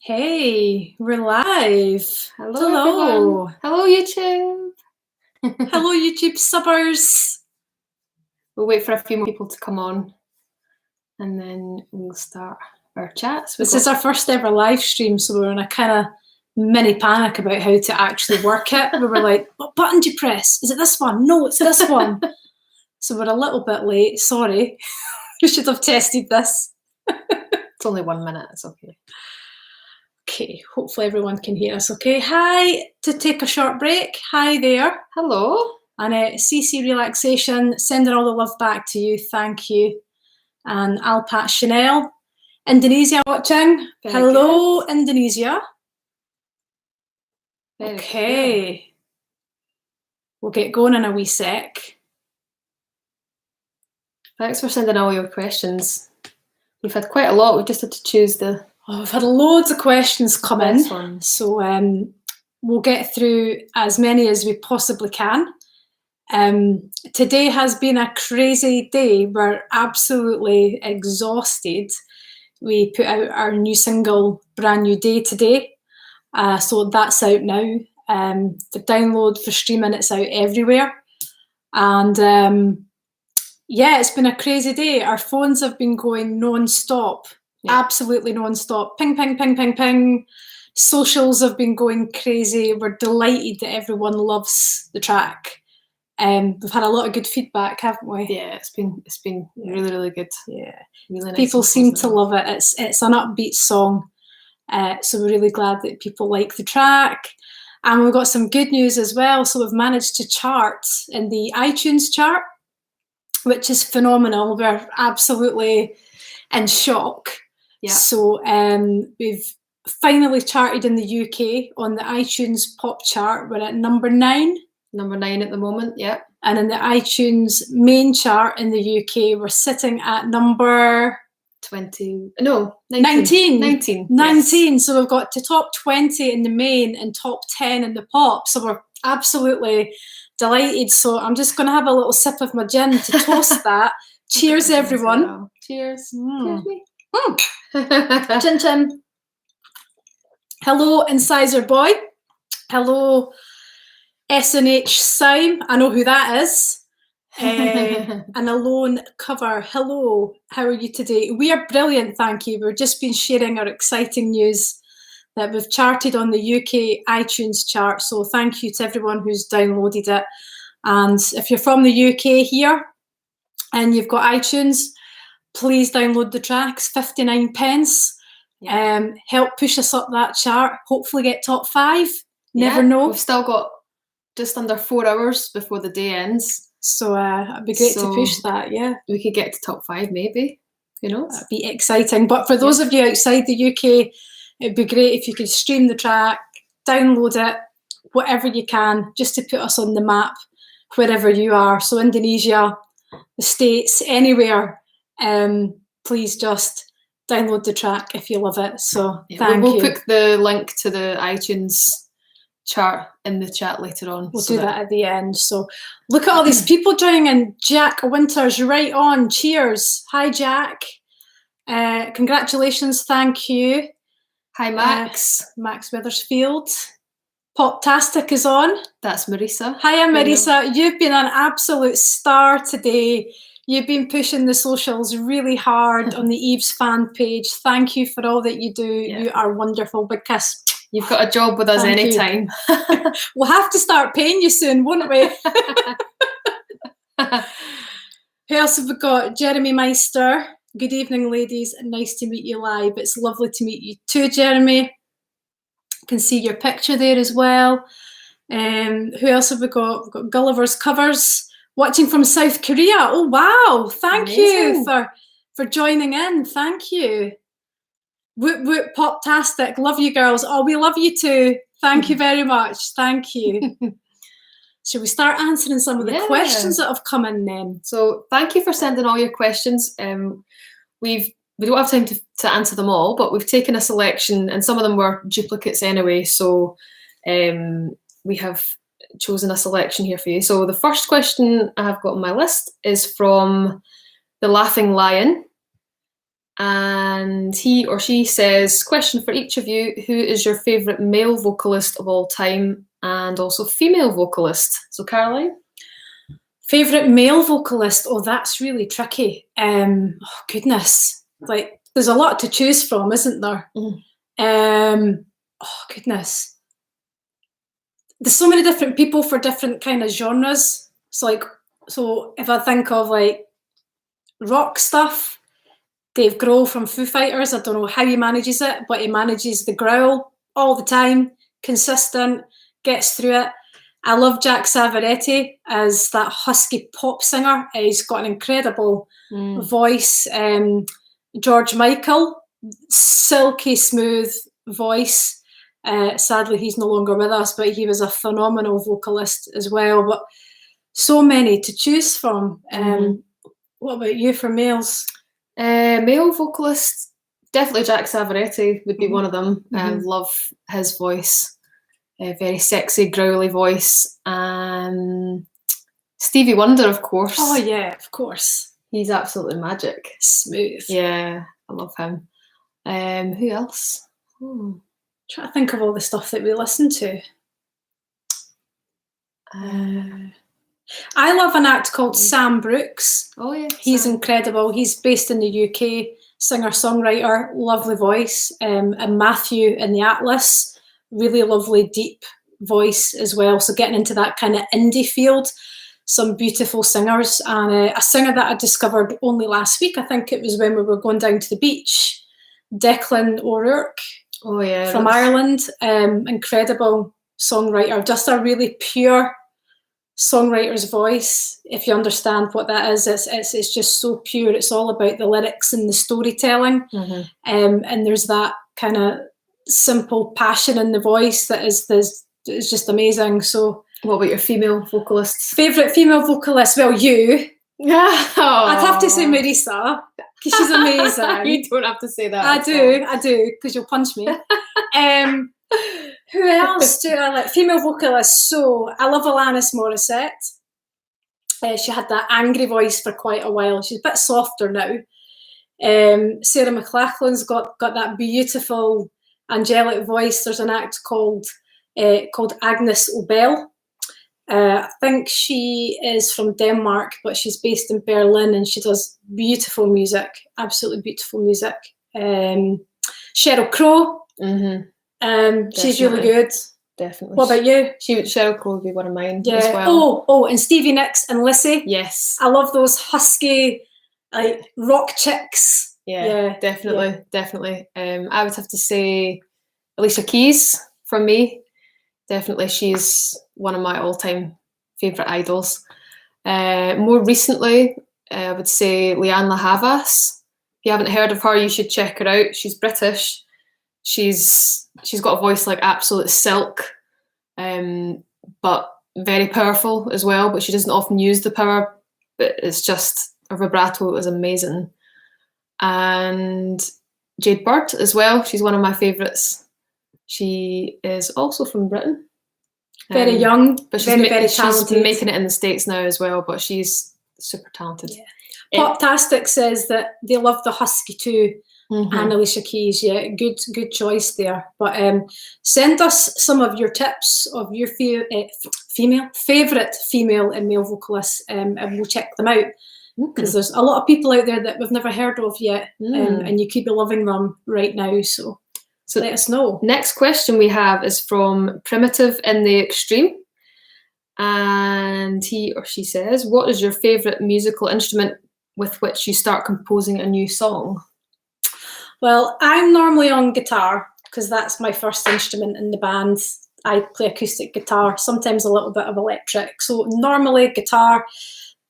Hey, we're live. Hello, everyone. Hello, YouTube. Hello, YouTube subbers. We'll wait for a few more people to come on and then we'll start our chats. This is our first ever live stream, so we're in a kind of mini panic about how to actually work it. We were like, what button do you press? Is it this one? No, it's this one. So we're a little bit late. Sorry. We should have tested this. It's only 1 minute. It's okay. Okay, hopefully everyone can hear us okay. Hi, to take a short break. Hi there. Hello. And CC Relaxation, sending all the love back to you. Thank you. And Alpat Chanel. Indonesia watching. Very Hello, good. Indonesia. Very okay. Good. We'll get going in a wee sec. Thanks for sending all your questions. We've had quite a lot. We just had to choose the... Oh, we've had loads of questions come in. One. So we'll get through as many as we possibly can. Today has been a crazy day. We're absolutely exhausted. We put out our new single, Brand New Day, today. So that's out now. For download, for streaming, it's out everywhere. And yeah, it's been a crazy day. Our phones have been going non-stop. Yeah. Absolutely non-stop. Ping, ping, ping, ping, ping. Socials have been going crazy. We're delighted that everyone loves the track. We've had a lot of good feedback, haven't we? Yeah, it's been really, really good. Yeah, really nice. People seem to love it. It's an upbeat song, so we're really glad that people like the track. And we've got some good news as well. So we've managed to chart in the iTunes chart, which is phenomenal. We're absolutely in shock. Yeah. So we've finally charted in the UK on the iTunes pop chart. We're at number 9. Number 9 at the moment, yeah. And in the iTunes main chart in the UK, we're sitting at number 20. No, 19. 19. Yes. So we've got to top 20 in the main and top 10 in the pop. So we're absolutely delighted. So I'm just going to have a little sip of my gin to toast that. Cheers, everyone. Well. Cheers. Cheers me. Chin chin. Hello, Incisor Boy. Hello, SNH Sime. I know who that is. An Alone cover. Hello, how are you today? We are brilliant, thank you. We've just been sharing our exciting news that we've charted on the UK iTunes chart. So thank you to everyone who's downloaded it. And if you're from the UK here and you've got iTunes, please download the tracks, 59 pence. Yeah. Help push us up that chart. Hopefully get top 5. Never know. We've still got just under 4 hours before the day ends. So it'd be great to push that, yeah. We could get to top 5 maybe, you know. That'd be exciting. But for those of you outside the UK, it'd be great if you could stream the track, download it, whatever you can, just to put us on the map wherever you are. So Indonesia, the States, anywhere, please just download the track if you love it. So thank you. We'll put the link to the iTunes chart in the chat later on. We'll do that at the end. So look at all these people joining in. Jack Winters, right on. Cheers. Hi, Jack. Congratulations. Thank you. Hi, Max. Max Wethersfield. Poptastic is on. That's Marissa. Hi, I'm Marissa. You've been an absolute star today. You've been pushing the socials really hard on the Eve's fan page. Thank you for all that you do. Yeah. You are wonderful. Big kiss. You've got a job with us anytime. We'll have to start paying you soon, won't we? Who else have we got? Jeremy Meister. Good evening, ladies. Nice to meet you live. It's lovely to meet you too, Jeremy. Can see your picture there as well. Who else have we got? We've got Gulliver's Covers. Watching from South Korea. Oh, wow. Thank you for joining in. Thank you. Whoop, whoop, poptastic. Love you, girls. Oh, we love you too. Thank you very much. Thank you. Should we start answering some of the questions that have come in then? So thank you for sending all your questions. We don't have time to answer them all, but we've taken a selection and some of them were duplicates anyway. So we have chosen a selection here for you. So the first question I have got on my list is from The Laughing Lion. And he or she says, question for each of you, who is your favourite male vocalist of all time and also female vocalist? So Caroline? Favourite male vocalist? Oh, that's really tricky. Oh, goodness. Like, there's a lot to choose from, isn't there? Oh, goodness. There's so many different people for different kind of genres. So if I think of like rock stuff, Dave Grohl from Foo Fighters, I don't know how he manages it, but he manages the growl all the time, consistent, gets through it. I love Jack Savaretti as that husky pop singer. He's got an incredible voice. George Michael, silky smooth voice. Sadly, he's no longer with us, but he was a phenomenal vocalist as well. But so many to choose from. What about you for males? Male vocalist, definitely Jack Savaretti would be one of them. Love his voice. A very sexy, growly voice. Stevie Wonder, of course. Oh, yeah, of course. He's absolutely magic. Smooth. Yeah, I love him. Who else? Try to think of all the stuff that we listen to. I love an act called Sam Brooks. Oh, yeah. He's incredible. He's based in the UK, singer-songwriter, lovely voice. And Matthew in the Atlas, really lovely, deep voice as well. So getting into that kind of indie field, some beautiful singers. And a singer that I discovered only last week, I think it was when we were going down to the beach, Declan O'Rourke. Oh, yeah. From Ireland. Incredible songwriter. Just a really pure songwriter's voice, if you understand what that is. It's just so pure. It's all about the lyrics and the storytelling. And there's that kind of simple passion in the voice that is just amazing. So what about your female vocalists? Favourite female vocalist? Well, you. I'd have to say Marissa, because she's amazing. You don't have to say that. I do, because you'll punch me. Who else do I like? Female vocalists. So I love Alanis Morissette. She had that angry voice for quite a while. She's a bit softer now. Sarah McLachlan's got that beautiful angelic voice. There's an act called Agnes Obel. I think she is from Denmark, but she's based in Berlin, and she does beautiful music, absolutely beautiful music. Sheryl Crow. She's really good. Definitely. What about you? Sheryl Crow would be one of mine as well. Oh, and Stevie Nicks and Lissy. Yes. I love those husky, like, rock chicks. Yeah, definitely. I would have to say Alicia Keys from me. Definitely, she's one of my all-time favourite idols. More recently, I would say Lianne La Havas. If you haven't heard of her, you should check her out. She's British. She's got a voice like absolute silk, but very powerful as well. But she doesn't often use the power. But it's just a vibrato is amazing. And Jade Bird as well. She's one of my favourites. She is also from Britain. Very young, but she's very talented. She's making it in the States now as well, but she's super talented. Yeah. Poptastic says that they love the husky too, and Alicia Keys. Yeah, good choice there. But send us some of your tips of your favourite female and male vocalists, and we'll check them out. Because there's a lot of people out there that we've never heard of yet, and you could be loving them right now. So let us know. Next question we have is from Primitive in the Extreme. And he or she says, what is your favourite musical instrument with which you start composing a new song? Well, I'm normally on guitar because that's my first instrument in the band. I play acoustic guitar, sometimes a little bit of electric. So normally guitar.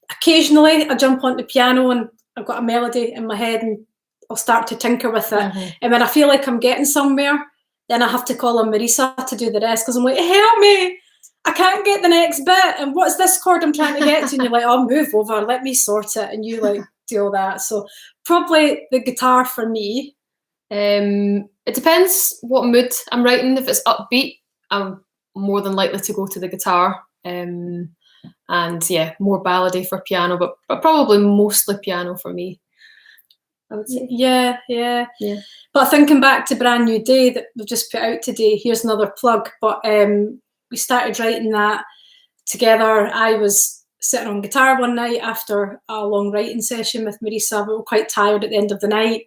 Occasionally I jump onto the piano and I've got a melody in my head and I'll start to tinker with it. And when I feel like I'm getting somewhere, then I have to call on Marissa to do the rest because I'm like, help me, I can't get the next bit. And what's this chord I'm trying to get to? And you're like, oh, move over, let me sort it. And you like do all that. So probably the guitar for me. It depends what mood I'm writing. If it's upbeat, I'm more than likely to go to the guitar. And yeah, more ballady for piano, but probably mostly piano for me. I would say. Yeah. But thinking back to Brand New Day that we've just put out today, here's another plug. But we started writing that together. I was sitting on guitar one night after a long writing session with Marissa. We were quite tired at the end of the night,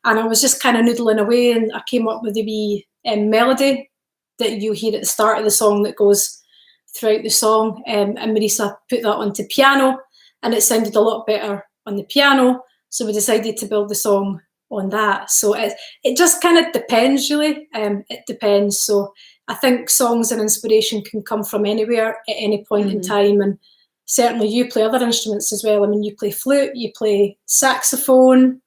and I was just kind of noodling away, and I came up with a wee melody that you hear at the start of the song that goes throughout the song, and Marissa put that onto piano, and it sounded a lot better on the piano, so we decided to build the song on that. So it just kind of depends, really. It depends. So I think songs and inspiration can come from anywhere at any point in time, and certainly you play other instruments as well. I mean, you play flute, you play saxophone.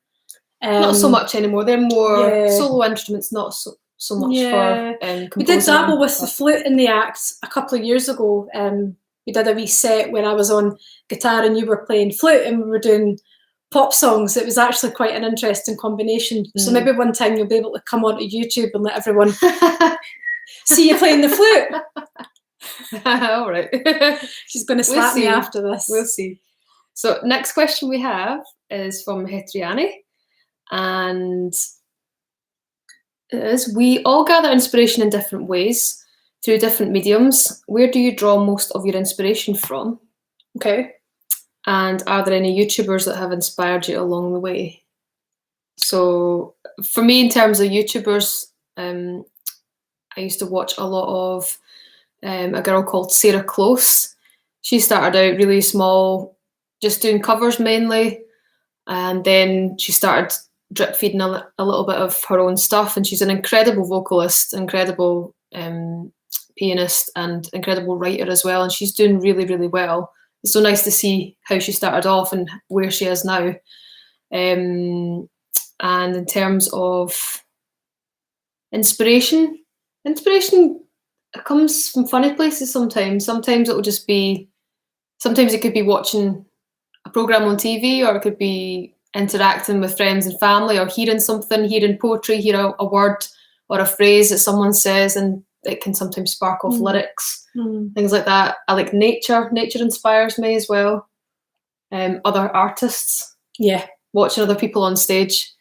Not so much anymore. They're more solo instruments, not so much for we did dabble with the flute in the act a couple of years ago. We did a wee set where I was on guitar and you were playing flute, and we were doing pop songs. It was actually quite an interesting combination. So maybe one time you'll be able to come onto YouTube and let everyone see you playing the flute. All right. She's going to slap me after this. We'll see. So next question we have is from Hetriani, and it is, we all gather inspiration in different ways through different mediums. Where do you draw most of your inspiration from? Okay. And are there any YouTubers that have inspired you along the way? So for me, in terms of YouTubers, I used to watch a lot of a girl called Sarah Close. She started out really small, just doing covers mainly, and then she started drip feeding a little bit of her own stuff, and she's an incredible vocalist, incredible pianist, and incredible writer as well, and she's doing really, really well. It's so nice to see how she started off and where she is now. And in terms of inspiration comes from funny places sometimes. Sometimes it could be watching a program on TV, or it could be interacting with friends and family, or hearing poetry, hear a word or a phrase that someone says, and it can sometimes spark off lyrics, things like that. I like nature. Nature inspires me as well. Other artists. Yeah. Watching other people on stage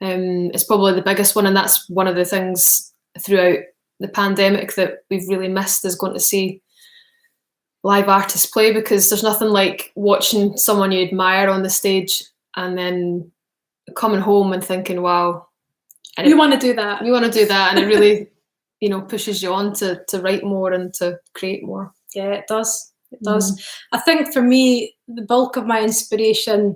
is probably the biggest one, and that's one of the things throughout the pandemic that we've really missed, is going to see live artists play, because there's nothing like watching someone you admire on the stage and then coming home and thinking, wow. And you want to do that. You want to do that, and it really pushes you on to write more and to create more. Yeah, it does. It does. I think for me, the bulk of my inspiration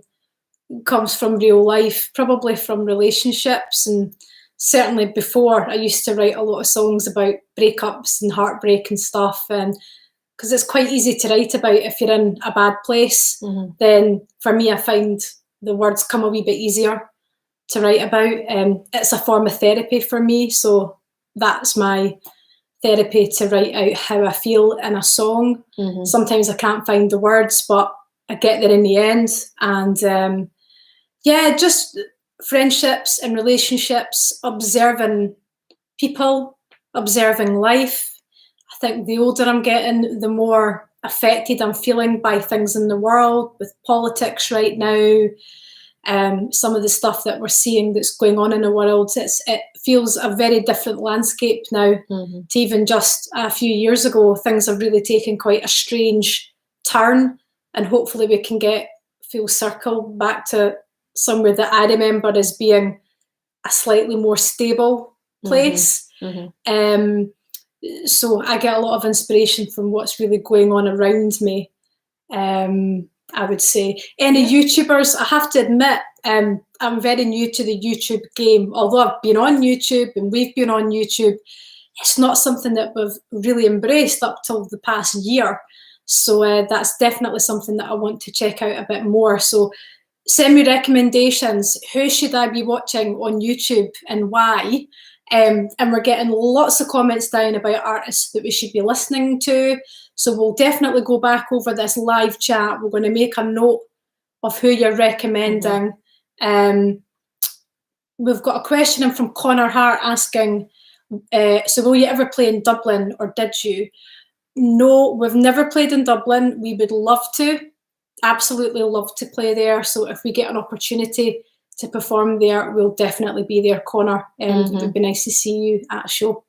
comes from real life, probably from relationships. And certainly before, I used to write a lot of songs about breakups and heartbreak and stuff. And because it's quite easy to write about if you're in a bad place, then for me, I find the words come a wee bit easier to write about. It's a form of therapy for me. So that's my therapy, to write out how I feel in a song. Sometimes I can't find the words, but I get there in the end. And just friendships and relationships, observing people, observing life. I think the older I'm getting, the more affected I'm feeling by things in the world, with politics right now. Some of the stuff that we're seeing that's going on in the world, it feels a very different landscape now to even just a few years ago. Things have really taken quite a strange turn, and hopefully we can get full circle back to somewhere that I remember as being a slightly more stable place. So I get a lot of inspiration from what's really going on around me. I would say any YouTubers, I have to admit, I'm very new to the YouTube game. Although I've been on YouTube and we've been on YouTube, it's not something that we've really embraced up till the past year. So that's definitely something that I want to check out a bit more. So send me recommendations. Who should I be watching on YouTube and why? And we're getting lots of comments down about artists that we should be listening to. So we'll definitely go back over this live chat. We're going to make a note of who you're recommending. We've got a question in from Connor Hart asking, so will you ever play in Dublin, or did you? No, we've never played in Dublin. We would love to, absolutely love to play there. So if we get an opportunity to perform there, we'll definitely be there, Connor. It would be nice to see you at a show.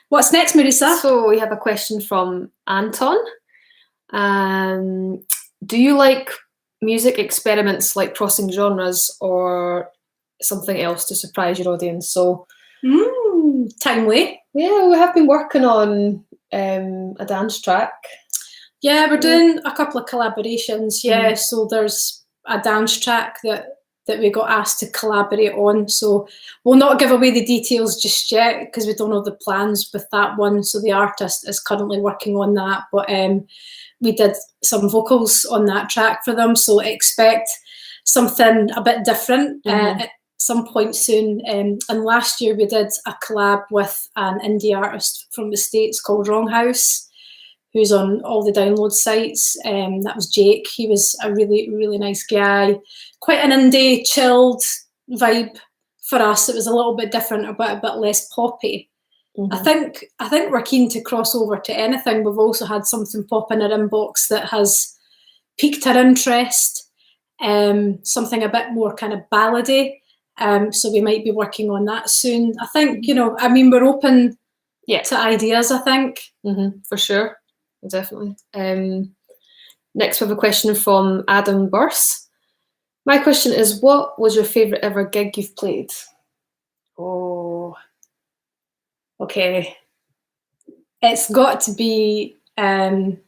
What's next, Marissa? So we have a question from Anton. Do you like music experiments like crossing genres or something else to surprise your audience? So timely. Yeah, we have been working on a dance track. Yeah, we're doing a couple of collaborations. Yeah, so there's a dance track that we got asked to collaborate on. So we'll not give away the details just yet because we don't know the plans with that one. So the artist is currently working on that. But we did some vocals on that track for them. So expect something a bit different at some point soon. And last year we did a collab with an indie artist from the States called Wrong House, who's on all the download sites. That was Jake. He was a really, really nice guy. Quite an indie, chilled vibe for us. It was a little bit different, a bit less poppy. I think we're keen to cross over to anything. We've also had something pop in our inbox that has piqued our interest. Something a bit more kind of ballady. So we might be working on that soon. I think, we're open to ideas, I think. For sure. Definitely. Next, we have a question from Adam Burse. My question is, what was your favourite ever gig you've played? Oh, okay. It's got to be when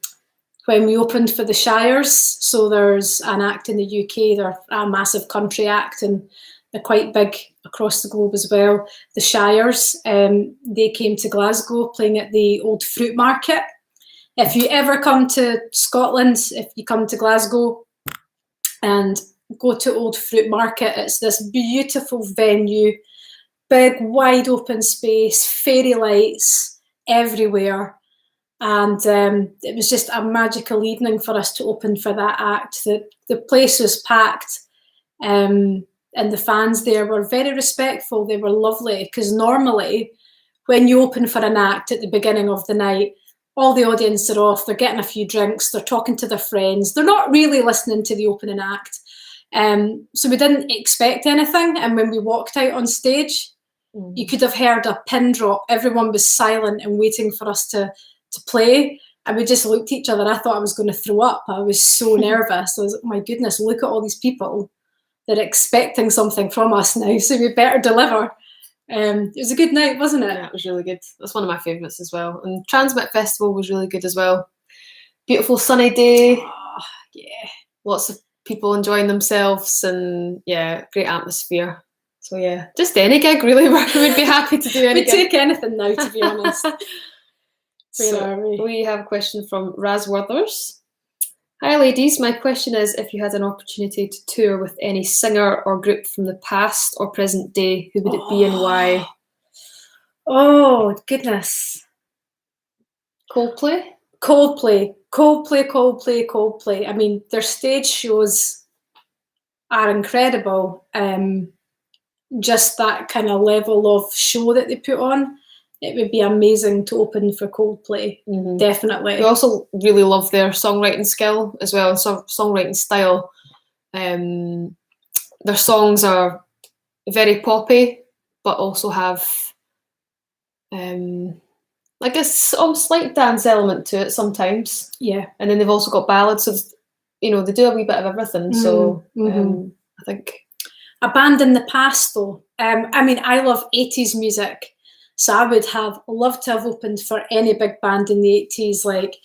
we opened for the Shires. So there's an act in the UK, they're a massive country act, and they're quite big across the globe as well. The Shires, they came to Glasgow playing at the Old Fruit Market. If you ever come to Scotland, if you come to Glasgow and go to Old Fruit Market, it's this beautiful venue, big, wide open space, fairy lights everywhere. And it was just a magical evening for us to open for that act. The place was packed and the fans there were very respectful. They were lovely because normally when you open for an act at the beginning of the night, all the audience are off, they're getting a few drinks, they're talking to their friends, they're not really listening to the opening act. So we didn't expect anything, and when we walked out on stage, you could have heard a pin drop. Everyone was silent and waiting for us to play, and we just looked at each other. I thought I was going to throw up. I was so nervous. I was like, oh my goodness, look at all these people. They're expecting something from us now, so we better deliver. It was a good night, wasn't it? Yeah, it was really good. That's one of my favourites as well. And Transmit Festival was really good as well. Beautiful sunny day. Oh, yeah. Lots of people enjoying themselves and great atmosphere. So yeah, just any gig really. We would be happy to do any gig. We'd take anything now, to be honest. Where are we? We have a question from Raz Worthers. Hi ladies, my question is if you had an opportunity to tour with any singer or group from the past or present day, who would it be and why? Oh, goodness. Coldplay? Coldplay. I mean, their stage shows are incredible. Just that kind of level of show that they put on. It would be amazing to open for Coldplay, definitely. We also really love their songwriting skill as well, and songwriting style. Their songs are very poppy, but also have like a slight dance element to it sometimes. Yeah. And then they've also got ballads, so they do a wee bit of everything. So I think a band in the past, though. I mean, I love 80s music. So I would have loved to have opened for any big band in the 80s, like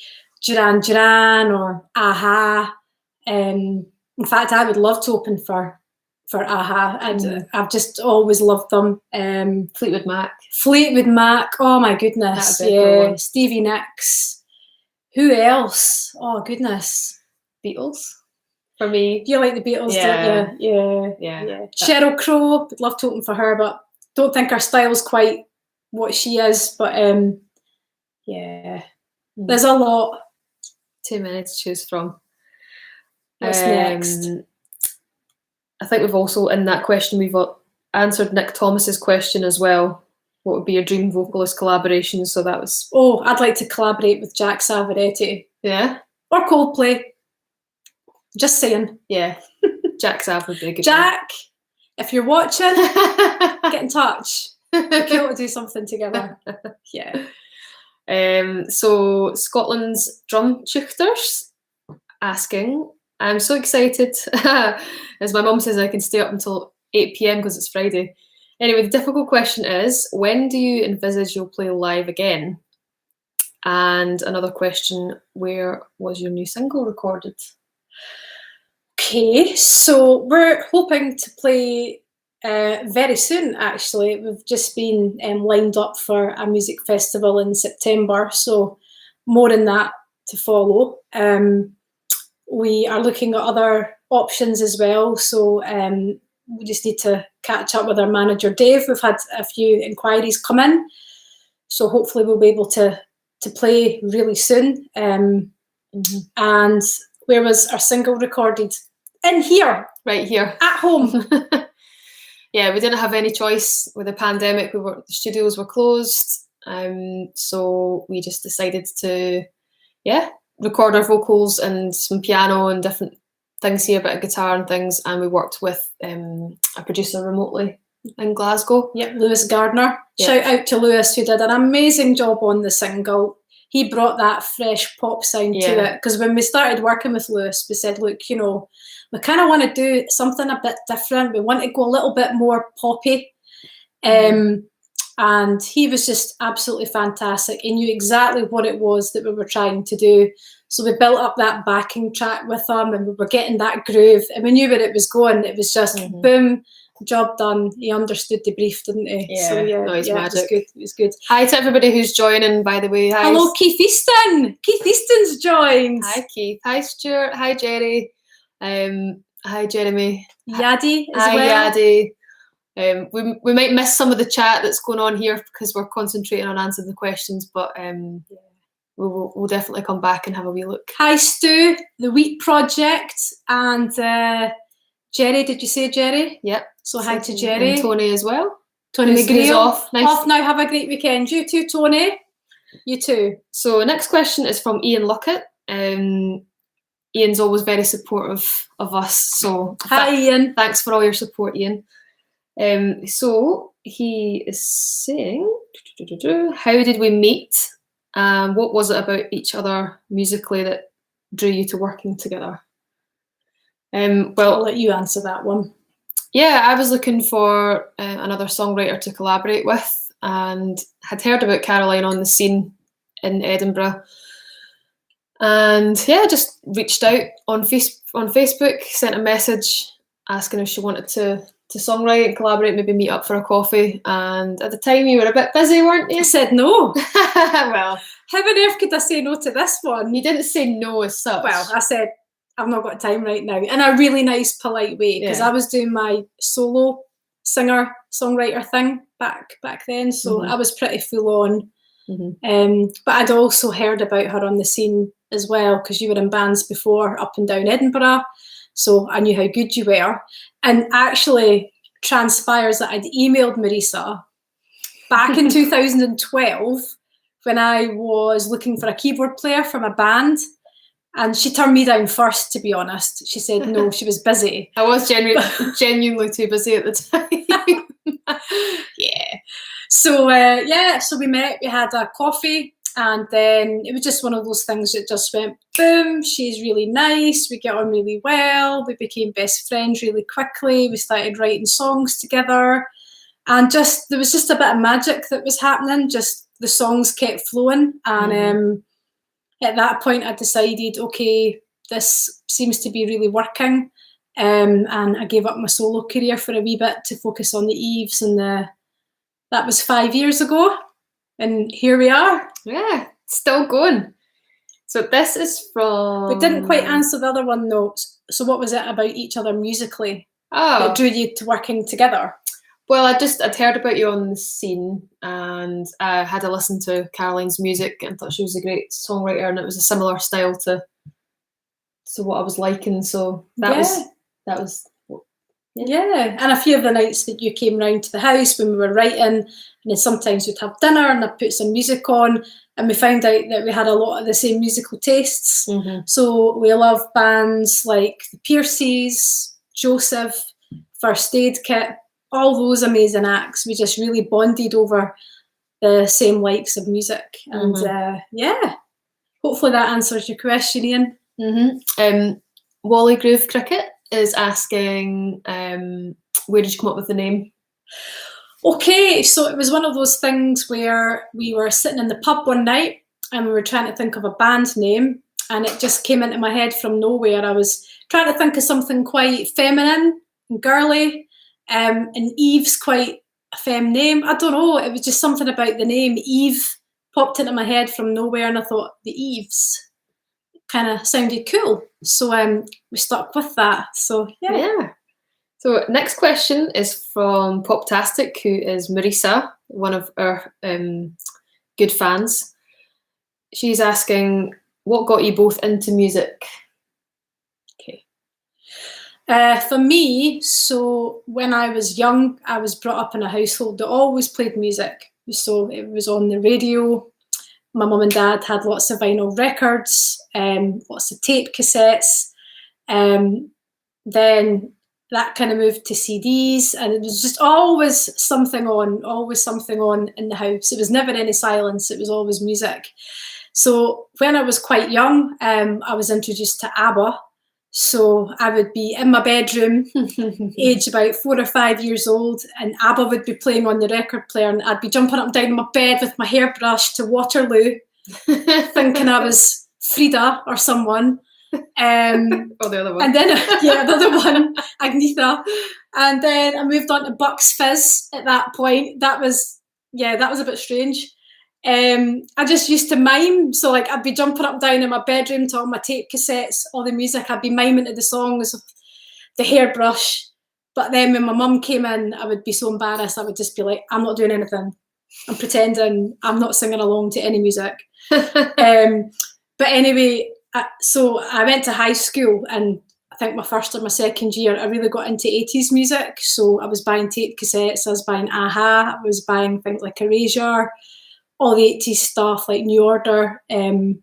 Duran Duran or Aha. In fact, I would love to open for Aha. I've just always loved them. Fleetwood Mac. Oh my goodness. Yeah. Stevie Nicks. Who else? Oh goodness. Beatles. For me. You like the Beatles, don't you? Yeah. Sheryl Crow. Would love to open for her, but don't think her style's quite what she is, but there's a lot. Too many to choose from. What's next? I think we've also, in that question, we've answered Nick Thomas's question as well. What would be your dream vocalist collaboration? So that was... Oh, I'd like to collaborate with Jack Savaretti. Yeah? Or Coldplay. Just saying. Yeah. Jack Sav would be a good Jack, if you're watching, get in touch. We're cool to do something together. Yeah. So Scotland's Drum Tuchters asking, I'm so excited. As my mum says, I can stay up until 8 p.m. because it's Friday. Anyway, the difficult question is, when do you envisage you'll play live again? And another question, where was your new single recorded? Okay, so we're hoping to play very soon, actually. We've just been lined up for a music festival in September, so more on that to follow. We are looking at other options as well, so we just need to catch up with our manager, Dave. We've had a few inquiries come in, so hopefully we'll be able to play really soon. And where was our single recorded? In here. Right here. At home. Yeah, we didn't have any choice with the pandemic. The studios were closed. So we just decided to, record our vocals and some piano and different things here, a bit of guitar and things. And we worked with a producer remotely in Glasgow. Yep, Lewis Gardner. Yep. Shout out to Lewis, who did an amazing job on the single. He brought that fresh pop sound to it. Because when we started working with Lewis, we said, look, you know, we kind of want to do something a bit different. We want to go a little bit more poppy. And he was just absolutely fantastic. He knew exactly what it was that we were trying to do. So we built up that backing track with him and we were getting that groove and we knew where it was going. It was just boom, job done. He understood the brief, didn't he? Yeah, so, magic. It was good. It was good. Hi to everybody who's joining, by the way. Hi. Hello, Keith Easton. Keith Easton's joined. Hi, Keith. Hi, Stuart. Hi, Jerry. Hi, Jeremy. Yaddy as Hi, well. Yaddy. We might miss some of the chat that's going on here because we're concentrating on answering the questions, but we'll definitely come back and have a wee look. Hi, Stu, the Wheat Project, and Jerry. Did you say Jerry? Yep. So hi to Jerry. And Tony as well. Tony McGreal. Off. Nice. Off now. Have a great weekend. You too, Tony. You too. So next question is from Ian Luckett. Ian's always very supportive of us. So hi, Ian. Thanks for all your support, Ian. So he is saying, how did we meet? What was it about each other musically that drew you to working together? Well, I'll let you answer that one. Yeah, I was looking for another songwriter to collaborate with and had heard about Caroline on the scene in Edinburgh. And just reached out on Facebook, sent a message asking if she wanted to songwrite and collaborate, maybe meet up for a coffee. And at the time you were a bit busy, weren't you? I said no. Well, how on earth could I say no to this one? You didn't say no as such. Well, I said, I've not got time right now, in a really nice, polite way, because I was doing my solo singer-songwriter thing back then, so I was pretty full on. But I'd also heard about her on the scene as well, because you were in bands before up and down Edinburgh, so I knew how good you were. And actually transpires that I'd emailed Marissa back in 2012 when I was looking for a keyboard player for my band. And she turned me down first, to be honest. She said no, she was busy. I was genuinely too busy at the time. So so we met, we had a coffee, and then it was just one of those things that just went boom, she's really nice, we get on really well, we became best friends really quickly, we started writing songs together, and there was just a bit of magic that was happening, just the songs kept flowing, and at that point I decided, okay, this seems to be really working, and I gave up my solo career for a wee bit to focus on the Eves, and that was 5 years ago, and here we are. Yeah, still going. So this is from... We didn't quite answer the other one though. So what was it about each other musically that drew you to working together? Well, I'd heard about you on the scene, and I had a listen to Caroline's music and thought she was a great songwriter, and it was a similar style to what I was liking. So that was. Yeah, and a few of the nights that you came round to the house when we were writing, and then sometimes we'd have dinner and I'd put some music on, and we found out that we had a lot of the same musical tastes. So we love bands like the Piercies, Joseph, First Aid Kit, all those amazing acts. We just really bonded over the same likes of music. And yeah, hopefully that answers your question, Ian. Wally Groove Cricket is asking, where did you come up with the name? Okay, so it was one of those things where we were sitting in the pub one night and we were trying to think of a band name, and it just came into my head from nowhere. I was trying to think of something quite feminine and girly, and Eve's quite a femme name. I don't know, it was just something about the name Eve popped into my head from nowhere, and I thought the Eves kind of sounded cool, so we stuck with that. So yeah. So next question is from Poptastic, who is Marissa, one of our good fans. She's asking, what got you both into music? Okay. For me, so when I was young, I was brought up in a household that always played music. So it was on the radio. My mum and dad had lots of vinyl records, lots of tape cassettes. Then that kind of moved to CDs, and it was just always something on in the house. It was never any silence, it was always music. So when I was quite young, I was introduced to ABBA. So I would be in my bedroom, age about 4 or 5 years old, and ABBA would be playing on the record player, and I'd be jumping up and down in my bed with my hairbrush to Waterloo, thinking I was Frida or someone. Or the other one. And then, the other one, Agnetha. And then I moved on to Bucks Fizz at that point. That was a bit strange. I just used to mime. So like I'd be jumping up and down in my bedroom to all my tape cassettes, all the music. I'd be miming to the songs with the hairbrush. But then when my mum came in, I would be so embarrassed. I would just be like, I'm not doing anything. I'm pretending I'm not singing along to any music. But anyway, so I went to high school, and I think my first or my second year, I really got into 80s music. So I was buying tape cassettes, I was buying Aha, I was buying things like Erasure, all the 80s stuff like New Order. Then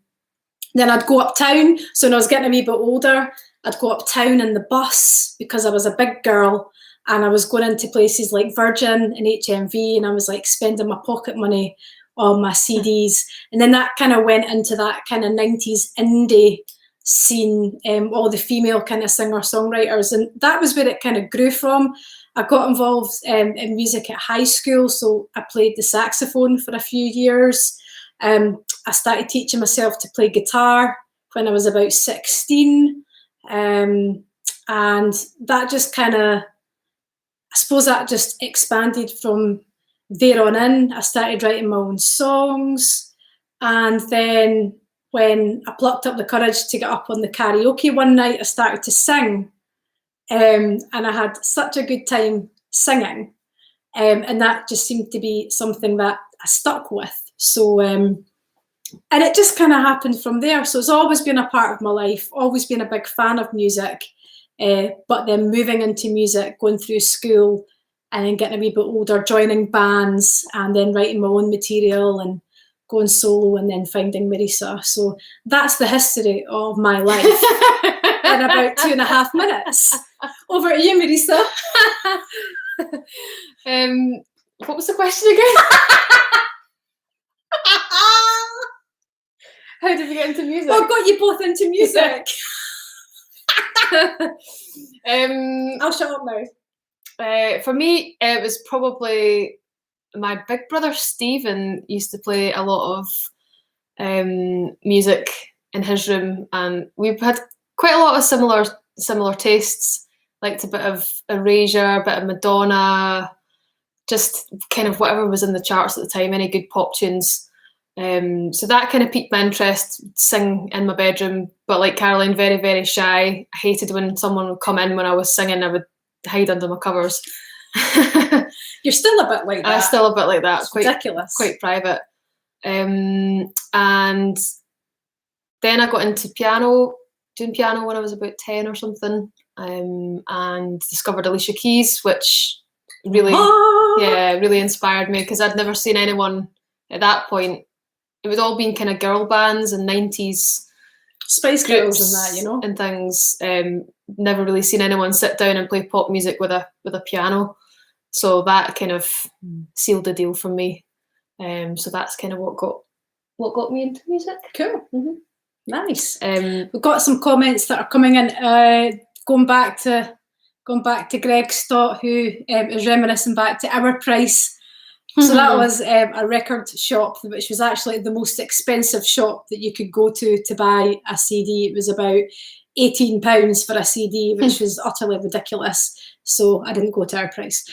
I'd go uptown. So when I was getting a wee bit older, I'd go uptown in the bus because I was a big girl, and I was going into places like Virgin and HMV, and I was like spending my pocket money on my CDs. And then that kind of went into that kind of 90s indie scene, all the female kind of singer-songwriters, and that was where it kind of grew from. I got involved in music at high school, so I played the saxophone for a few years. I started teaching myself to play guitar when I was about 16, and that just kind of, I suppose that just expanded from there on in. I started writing my own songs, and then when I plucked up the courage to get up on the karaoke one night, I started to sing, and I had such a good time singing, and that just seemed to be something that I stuck with. So and it just kind of happened from there. So it's always been a part of my life, always been a big fan of music, but then moving into music, going through school, and then getting a wee bit older, joining bands, and then writing my own material and going solo, and then finding Marissa. So that's the history of my life in about 2.5 minutes. Over to you, Marissa. What was the question again? How did we get into music? What got you both into music? I'll shut up now. For me, it was probably my big brother Stephen used to play a lot of music in his room, and we've had quite a lot of similar tastes. Liked a bit of Erasure, a bit of Madonna, just kind of whatever was in the charts at the time, any good pop tunes. So that kind of piqued my interest, sing in my bedroom, but like Caroline, very, very shy. I hated when someone would come in when I was singing, I would hide under my covers. You're still a bit like that. I'm still a bit like that. It's ridiculous. Quite private. And then I got into doing piano when I was about 10 or something, and discovered Alicia Keys, which really, really inspired me, because I'd never seen anyone at that point. It was all being kind of girl bands and 90s Spice Girls and that, and things. never really seen anyone sit down and play pop music with a piano. So that kind of sealed the deal for me. So that's kind of what got me into music. Cool. Mm-hmm. Nice. We've got some comments that are coming in. Going back to Greg Stott, who is reminiscing back to our price. So that was a record shop, which was actually the most expensive shop that you could go to buy a CD. It was about £18 for a CD, which was utterly ridiculous. So I didn't go to our price.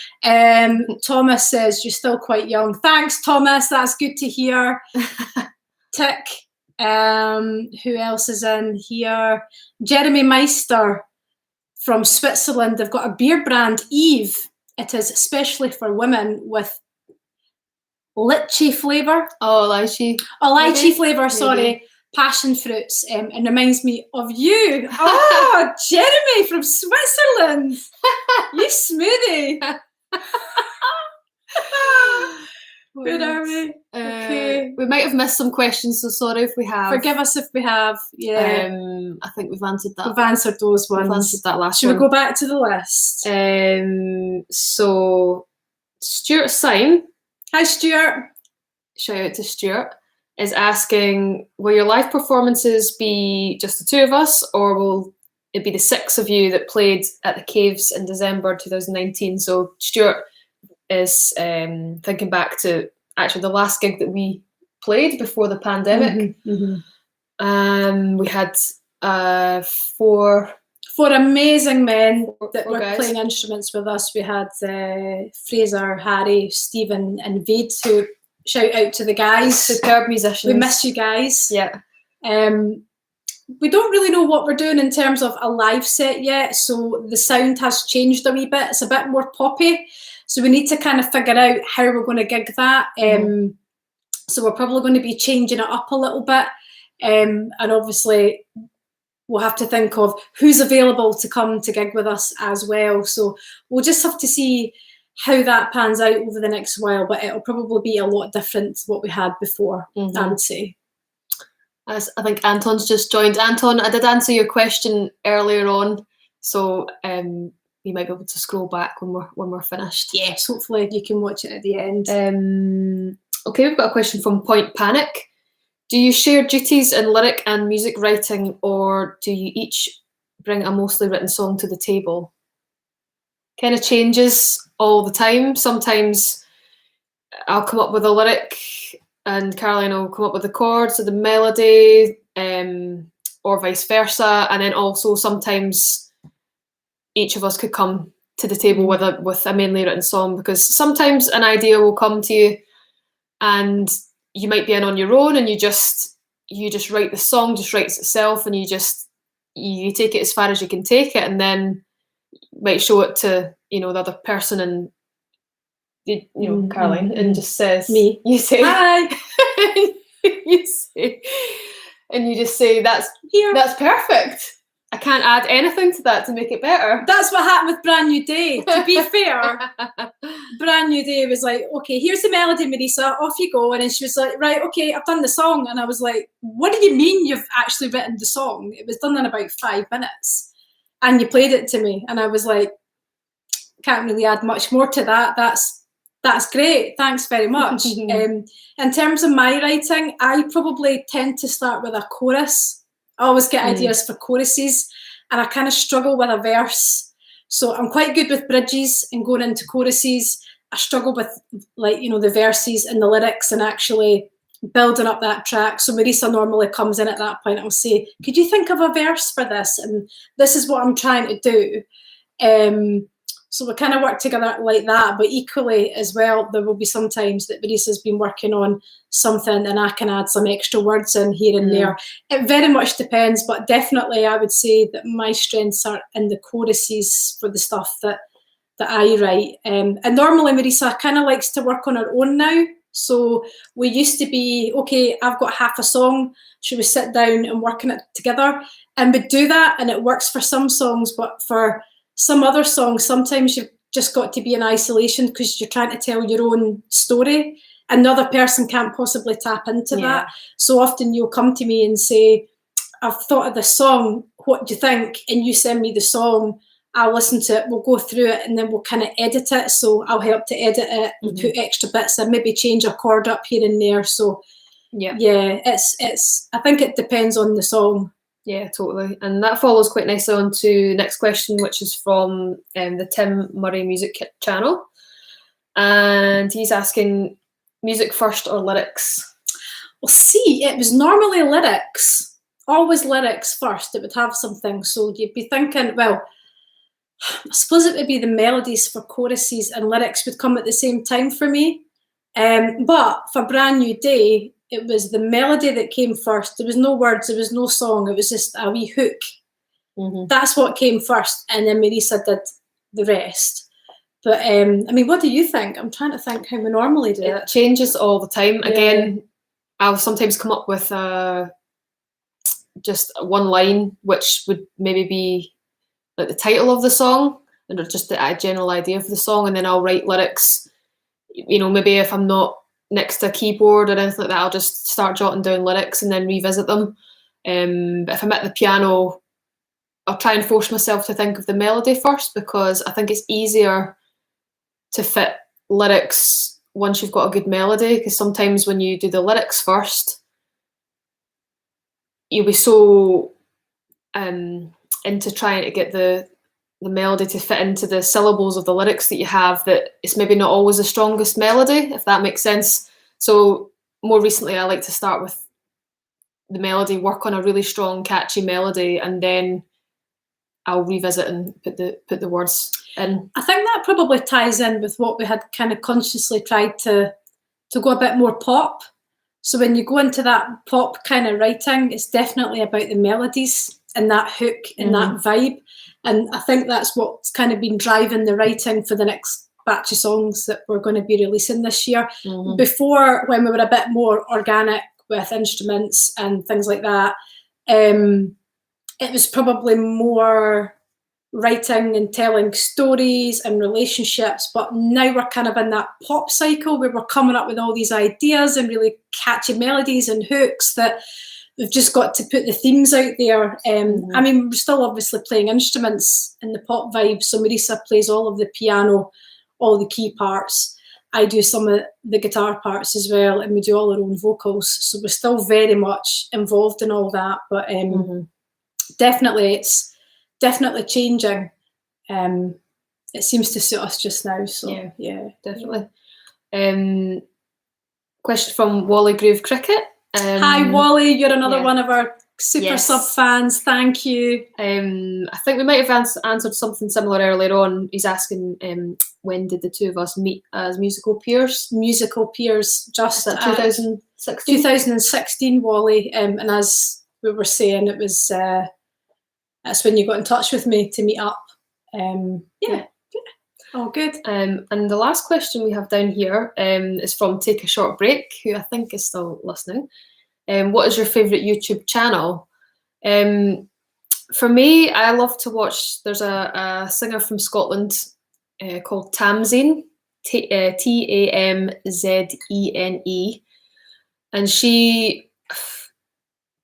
Thomas says, you're still quite young. Thanks, Thomas. That's good to hear. Tick. Who else is in here? Jeremy Meister from Switzerland. They've got a beer brand, Eve. It is especially for women with lychee flavour. Oh, lychee. Oh, lychee flavour, sorry. Passion fruits. And reminds me of you. Oh, Jeremy from Switzerland. You smoothie. Where are we? Okay. We might have missed some questions, so sorry if we have. Forgive us if we have. Yeah. I think we've answered that. We've answered those ones. We've answered that last Should one. we go back to the list? So Stuart Syme. Hi, Stuart. Shout out to Stuart. Is asking, will your live performances be just the two of us, or will it be the 6 of you that played at the Caves in December 2019? So Stuart is thinking back to actually the last gig that we played before the pandemic. We had 4 amazing men that were guys playing instruments with us. We had Fraser, Harry, Stephen and Vade, who shout out to the guys. Superb musicians. We miss you guys. Yeah. We don't really know what we're doing in terms of a live set yet, so the sound has changed a wee bit. It's a bit more poppy, so we need to kind of figure out how we're going to gig that. So we're probably going to be changing it up a little bit, and obviously we'll have to think of who's available to come to gig with us as well. So we'll just have to see how that pans out over the next while, but it'll probably be a lot different to what we had before, I would say. As I think Anton's just joined. Anton, I did answer your question earlier on, so you might be able to scroll back when we're finished. Yes, hopefully you can watch it at the end. Okay, we've got a question from Point Panic. Do you share duties in lyric and music writing, or do you each bring a mostly written song to the table? Kind of changes all the time. Sometimes I'll come up with a lyric and Caroline will come up with the chords or the melody, or vice versa. And then also sometimes each of us could come to the table with a mainly written song, because sometimes an idea will come to you and you might be in on your own and you just write the song, just writes itself, and you take it as far as you can take it, and then might show it to the other person, and Caroline, and just says, me, you say hi. you just say that's perfect. I can't add anything to that to make it better. That's what happened with Brand New Day. To be fair, Brand New Day was like, okay, here's the melody, Marissa, off you go. And then she was like, right, okay, I've done the song. And I was like, what do you mean you've actually written the song? It was done in about 5 minutes. And you played it to me. And I was like, can't really add much more to that. That's great. Thanks very much. In terms of my writing, I probably tend to start with a chorus. I always get ideas for choruses, and I kind of struggle with a verse. So I'm quite good with bridges and going into choruses. I struggle with the verses and the lyrics and actually building up that track. So Marissa normally comes in at that point and will say, could you think of a verse for this? And this is what I'm trying to do. So we kind of work together like that, but equally as well, there will be some times that Marissa's been working on something and I can add some extra words in here and there. It very much depends, but definitely I would say that my strengths are in the choruses for the stuff that I write. And normally Marissa kind of likes to work on her own now. So we used to be, okay, I've got half a song. Should we sit down and work on it together? And we'd do that, and it works for some songs, but for some other songs, sometimes you've just got to be in isolation because you're trying to tell your own story. Another person can't possibly tap into that. So often you'll come to me and say, I've thought of this song. what do you think? And you send me the song, I'll listen to it, we'll go through it, and then we'll kind of edit it. So I'll help to edit it and put extra bits and maybe change a chord up here and there. So yeah, it's I think it depends on the song. Yeah, totally. And that follows quite nicely on to the next question, which is from the Tim Murray Music channel. And he's asking, music first or lyrics? Well, see, it was normally lyrics. Always lyrics first. It would have something. So you'd be thinking, well, I suppose it would be the melodies for choruses and lyrics would come at the same time for me. But for Brand New Day, it was the melody that came first. There was no words, there was no song. It was just a wee hook. That's what came first. And then Marissa did the rest. But, I mean, what do you think? I'm trying to think how we normally do it. It changes all the time. Yeah. Again, I'll sometimes come up with just one line, which would maybe be like the title of the song and just a general idea for the song. And then I'll write lyrics. You know, maybe if I'm not next to a keyboard or anything like that, I'll just start jotting down lyrics and then revisit them. But if I'm at the piano, I'll try and force myself to think of the melody first, because I think it's easier to fit lyrics once you've got a good melody, because sometimes when you do the lyrics first, you'll be so into trying to get the melody to fit into the syllables of the lyrics that you have that it's maybe not always the strongest melody, if that makes sense. So more recently, I like to start with the melody, work on a really strong, catchy melody, and then I'll revisit and put the words in. I think that probably ties in with what we had kind of consciously tried to go a bit more pop. So when you go into that pop kind of writing, it's definitely about the melodies and that hook and that vibe. And I think that's what's kind of been driving the writing for the next batch of songs that we're going to be releasing this year. Before, when we were a bit more organic with instruments and things like that, it was probably more writing and telling stories and relationships. But now we're kind of in that pop cycle where we're coming up with all these ideas and really catchy melodies and hooks that we've just got to put the themes out there. I mean, we're still obviously playing instruments in the pop vibe. So Marissa plays all of the piano, all the key parts. I do some of the guitar parts as well, and we do all our own vocals. So we're still very much involved in all that. But definitely, it's definitely changing. It seems to suit us just now. So yeah, definitely. Question from Wally Groove Cricket. Hi Wally, you're another one of our super sub fans. Thank you. I think we might have answered something similar earlier on. He's asking when did the two of us meet as musical peers? Musical peers, just 2016. 2016, Wally. And as we were saying, it was that's when you got in touch with me to meet up. Oh, good. And the last question we have down here is from Take a Short Break, who I think is still listening. What is your favourite YouTube channel? For me, I love to watch, there's a singer from Scotland called Tamzine, Tamzene. And she,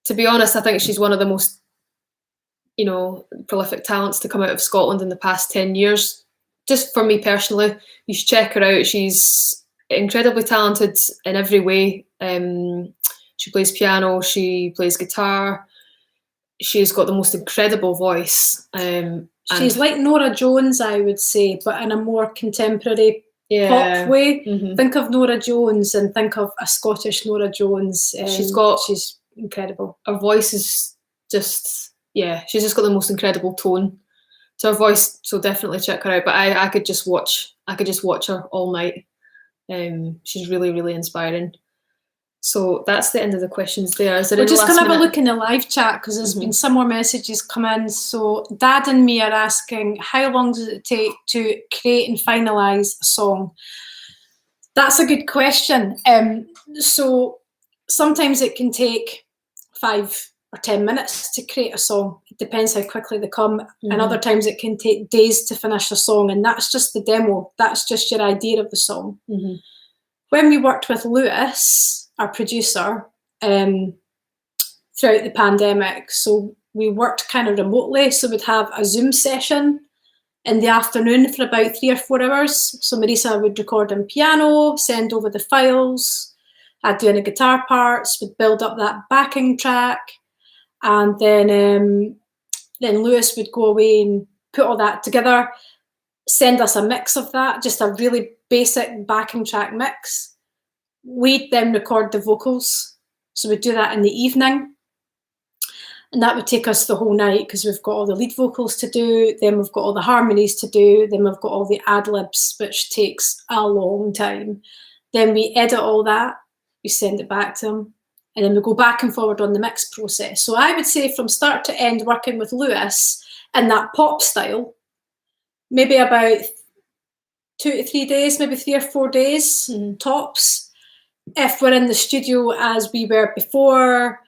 to be honest, I think she's one of the most, prolific talents to come out of Scotland in the past 10 years. Just for me personally, you should check her out. She's incredibly talented in every way. She plays piano, she plays guitar. She's got the most incredible voice. She's like Norah Jones, I would say, but in a more contemporary pop way. Think of Norah Jones and think of a Scottish Norah Jones. She's incredible. Her voice is just, she's just got the most incredible tone to her voice, so definitely check her out. But I could just watch her all night. She's really, really inspiring. So that's the end of the questions there. We're just going to have a look in the live chat because there's been some more messages come in. So Dad and me are asking, how long does it take to create and finalise a song? That's a good question. So sometimes it can take 5 or 10 minutes to create a song. It depends how quickly they come. And other times it can take days to finish a song. And that's just the demo. That's just your idea of the song. When we worked with Lewis, our producer, throughout the pandemic, so we worked kind of remotely, so we'd have a Zoom session in the afternoon for about 3 or 4 hours. So Marissa would record on piano, send over the files, I'd do any guitar parts, would build up that backing track, and then Lewis would go away and put all that together, send us a mix of that, just a really basic backing track mix. We'd then record the vocals. So we'd do that in the evening. And that would take us the whole night because we've got all the lead vocals to do, then we've got all the harmonies to do, then we've got all the ad-libs, which takes a long time. Then we edit all that, we send it back to them, and then we go back and forward on the mix process. So I would say from start to end, working with Lewis in that pop style, maybe about 2 to 3 days, maybe 3 or 4 days tops. If we're in the studio as we were before,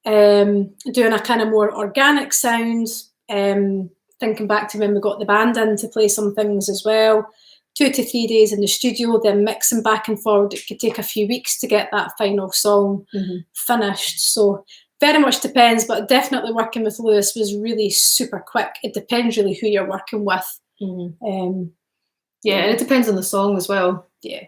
doing a kind of more organic sound, thinking back to when we got the band in to play some things as well, 2 to 3 days in the studio, then mixing back and forward. It could take a few weeks to get that final song finished. So very much depends, but definitely working with Lewis was really super quick. It depends really who you're working with. Yeah, and it depends on the song as well. Yeah.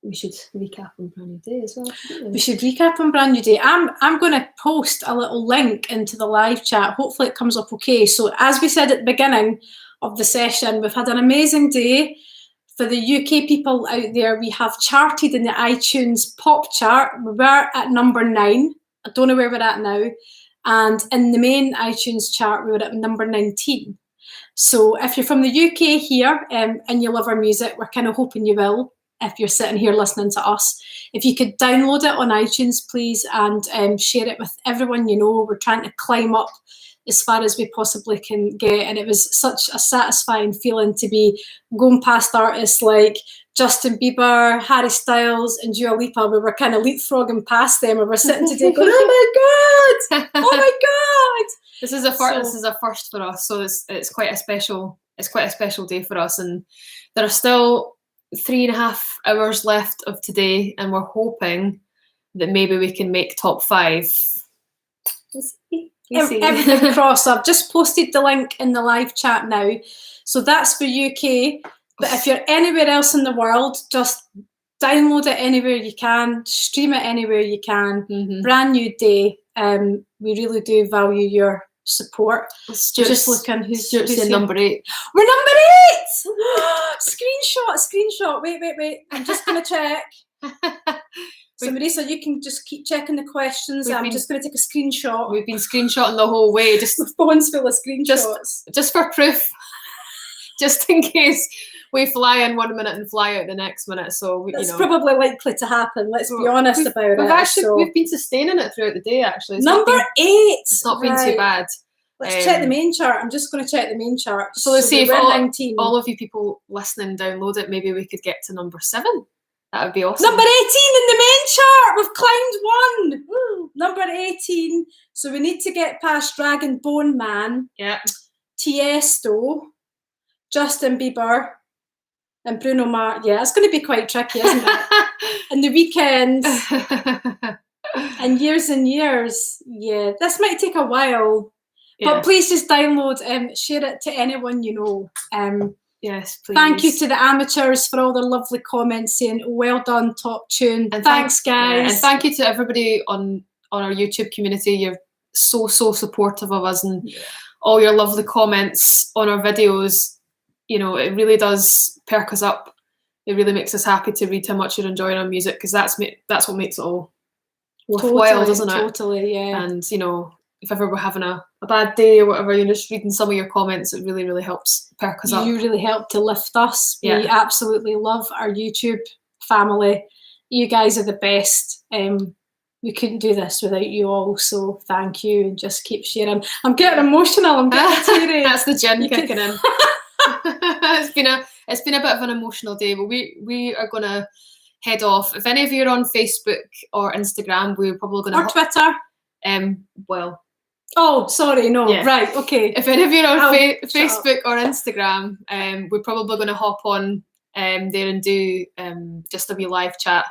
We should recap on Brand New Day as well, shouldn't we? We should recap on Brand New Day. I'm going to post a little link into the live chat. Hopefully it comes up okay. So as we said at the beginning of the session, we've had an amazing day. For the UK people out there, we have charted in the iTunes pop chart. We were at number 9. I don't know where we're at now. And in the main iTunes chart, we were at number 19. So if you're from the UK here and you love our music, we're kind of hoping you will. If you're sitting here listening to us, if you could download it on iTunes, please, and share it with everyone you know. We're trying to climb up as far as we possibly can get, and it was such a satisfying feeling to be going past artists like Justin Bieber, Harry Styles, and Dua Lipa. We were kind of leapfrogging past them, and we're sitting today going, "Oh my god! Oh my god!" This is a first for us, so it's quite a special day for us, and there are still 3.5 hours left of today, and we're hoping that maybe we can make top 5. Everything cross. I've just posted the link in the live chat now. So that's for UK. But if you're anywhere else in the world, just download it anywhere you can, stream it anywhere you can. Brand New Day. We really do value your support. Just looking who's in number 8. We're number 8. Screenshot. Wait. I'm just going to check. So Marissa, you can just keep checking the questions. I'm just going to take a screenshot. We've been screenshotting the whole way. Just the phone's full of screenshots. Just for proof. Just in case we fly in 1 minute and fly out the next minute. So it's probably likely to happen. Let's be honest about it. We've been sustaining it throughout the day. Actually, number 8. It's not been too bad. Let's check the main chart. I'm just going to check the main chart. So let's see if all of you people listening download it. Maybe we could get to number 7. That would be awesome. Number 18 in the main chart. We've climbed 1. Woo. Number 18. So we need to get past Dragon Bone Man. Yeah. Tiesto, Justin Bieber, and Bruno Mars. Yeah, it's going to be quite tricky, isn't it? And The Weeknd. And years. Yeah, this might take a while. Yeah. But please just download and share it to anyone you know. Yes, please. Thank you to the amateurs for all their lovely comments saying, well done, top tune. And thanks, guys. Yeah, and thank you to everybody on our YouTube community. You're so supportive of us, and all your lovely comments on our videos. You know, it really does perk us up. It really makes us happy to read how much you're enjoying our music, because that's what makes it all worthwhile, doesn't it? Totally, yeah. And, you know, if ever we're having a bad day or whatever, you're just reading some of your comments, it really, really helps perk us up. You really help to lift us. Yeah. We absolutely love our YouTube family. You guys are the best. We couldn't do this without you all, so thank you, and just keep sharing. I'm getting emotional. I'm getting teary. That's the gin kicking in. It's been a bit of an emotional day, but we are going to head off. If any of you are on Facebook or Instagram, we're probably going to... Or Twitter. Oh, sorry, no. Yeah. Right, okay. If any of you are on Facebook or Instagram, we're probably going to hop on there and do just a wee live chat.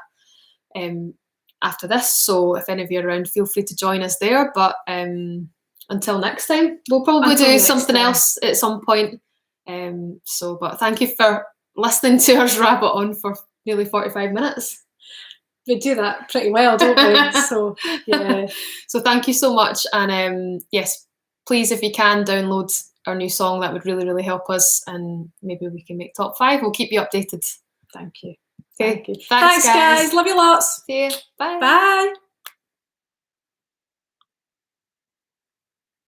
And after this. So if any of you are around, feel free to join us there. But until next time, we'll probably do something else at some point. But thank you for listening to us rabbit on for nearly 45 minutes. We do that pretty well, don't we? So yeah. So thank you so much. And yes, please, if you can, download our new song. That would really, really help us. And maybe we can make top 5. We'll keep you updated. Thank you. Okay. Thank you. Thanks, guys. Love you lots. See you. Bye. Bye.